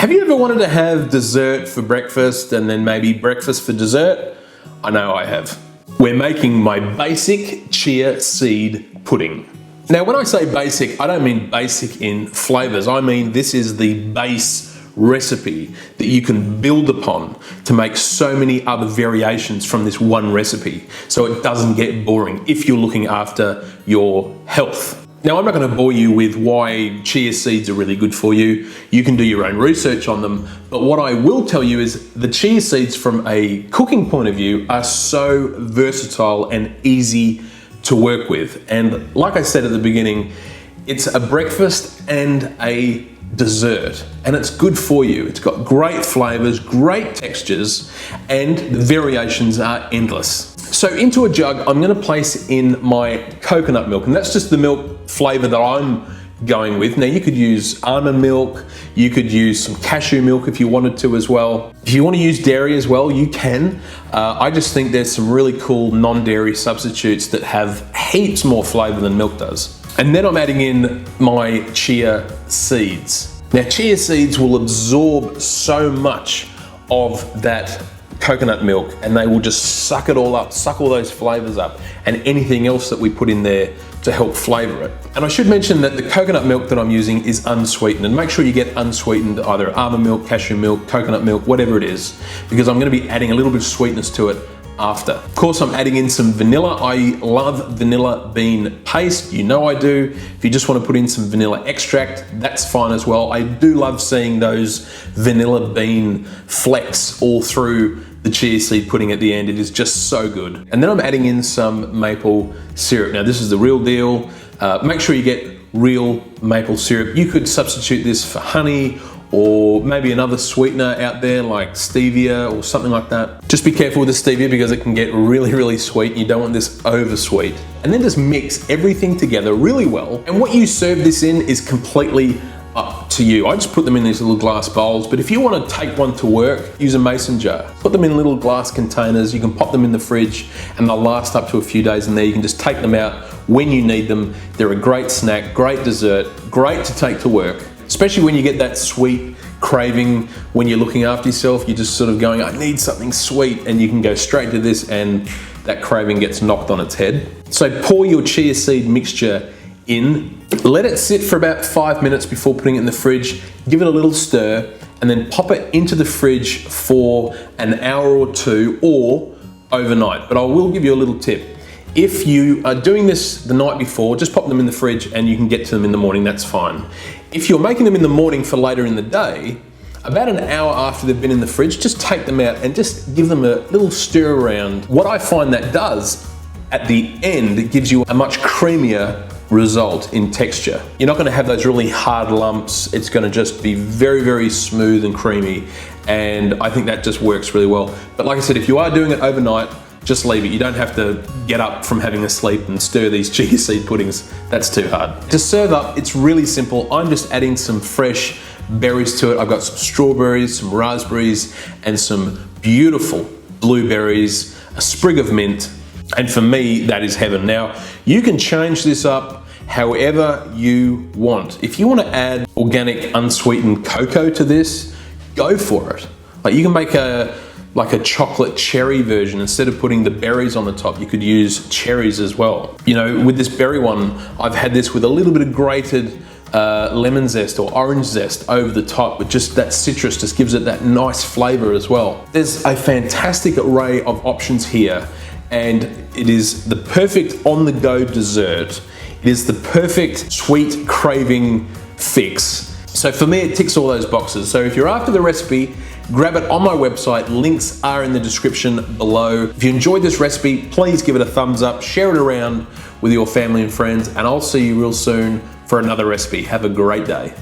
Have you ever wanted to have dessert for breakfast and then maybe breakfast for dessert? I know I have. We're making my basic chia seed pudding. Now, when I say basic, I don't mean basic in flavors. I mean, this is the base recipe that you can build upon to make so many other variations from this one recipe, so it doesn't get boring if you're looking after your health. Now, I'm not going to bore you with why chia seeds are really good for you. You can do your own research on them, but what I will tell you is the chia seeds from a cooking point of view are so versatile and easy to work with. And like I said at the beginning, it's a breakfast and a dessert, and it's good for you. It's got great flavors, great textures, and the variations are endless. So into a jug, I'm going to place in my coconut milk, and that's just the milk flavor that I'm going with. Now, you could use almond milk, you could use some cashew milk if you wanted to as well. If you want to use dairy as well, you can. I just think there's some really cool non-dairy substitutes that have heaps more flavor than milk does. And then I'm adding in my chia seeds. Now, chia seeds will absorb so much of that coconut milk, and they will just suck it all up, suck all those flavors up, and anything else that we put in there to help flavor it. And I should mention that the coconut milk that I'm using is unsweetened, and make sure you get unsweetened, either almond milk, cashew milk, coconut milk, whatever it is, because I'm going to be adding a little bit of sweetness to it after. Of course, I'm adding in some vanilla. I love vanilla bean paste. You know I do. If you just want to put in some vanilla extract, that's fine as well. I do love seeing those vanilla bean flecks all through the chia seed pudding at the end. It is just so good. And then I'm adding in some maple syrup. Now, this is the real deal. Make sure you get real maple syrup. You could substitute this for honey or maybe another sweetener out there like stevia or something like that. Just be careful with the stevia because it can get really, really sweet. You don't want this over sweet. And then just mix everything together really well. And what you serve this in is completely up to you. I just put them in these little glass bowls, but if you want to take one to work, use a mason jar. Put them in little glass containers. You can pop them in the fridge and they'll last up to a few days in there. You can just take them out when you need them. They're a great snack, great dessert, great to take to work. Especially when you get that sweet craving when you're looking after yourself, you're just sort of going, I need something sweet, and you can go straight to this and that craving gets knocked on its head. So pour your chia seed mixture in, let it sit for about 5 minutes before putting it in the fridge, give it a little stir, and then pop it into the fridge for an hour or two or overnight. But I will give you a little tip. If you are doing this the night before, just pop them in the fridge and you can get to them in the morning, that's fine. If you're making them in the morning for later in the day, about an hour after they've been in the fridge, just take them out and just give them a little stir around. What I find that does at the end, it gives you a much creamier result in texture. You're not going to have those really hard lumps. It's going to just be very, very smooth and creamy. And I think that just works really well. But like I said, if you are doing it overnight, just leave it. You don't have to get up from having a sleep and stir these chia seed puddings. That's too hard. To serve up, it's really simple. I'm just adding some fresh berries to it. I've got some strawberries, some raspberries, and some beautiful blueberries, a sprig of mint. And for me, that is heaven. Now, you can change this up however you want. If you want to add organic unsweetened cocoa to this, go for it. Like, you can make a chocolate cherry version. Instead of putting the berries on the top, you could use cherries as well. You know, with this berry one, I've had this with a little bit of grated lemon zest or orange zest over the top, with just that citrus just gives it that nice flavor as well. There's a fantastic array of options here, and it is the perfect on-the-go dessert. It is the perfect sweet craving fix. So for me, it ticks all those boxes. So if you're after the recipe, grab it on my website. Links are in the description below. If you enjoyed this recipe, please give it a thumbs up, share it around with your family and friends, and I'll see you real soon for another recipe. Have a great day.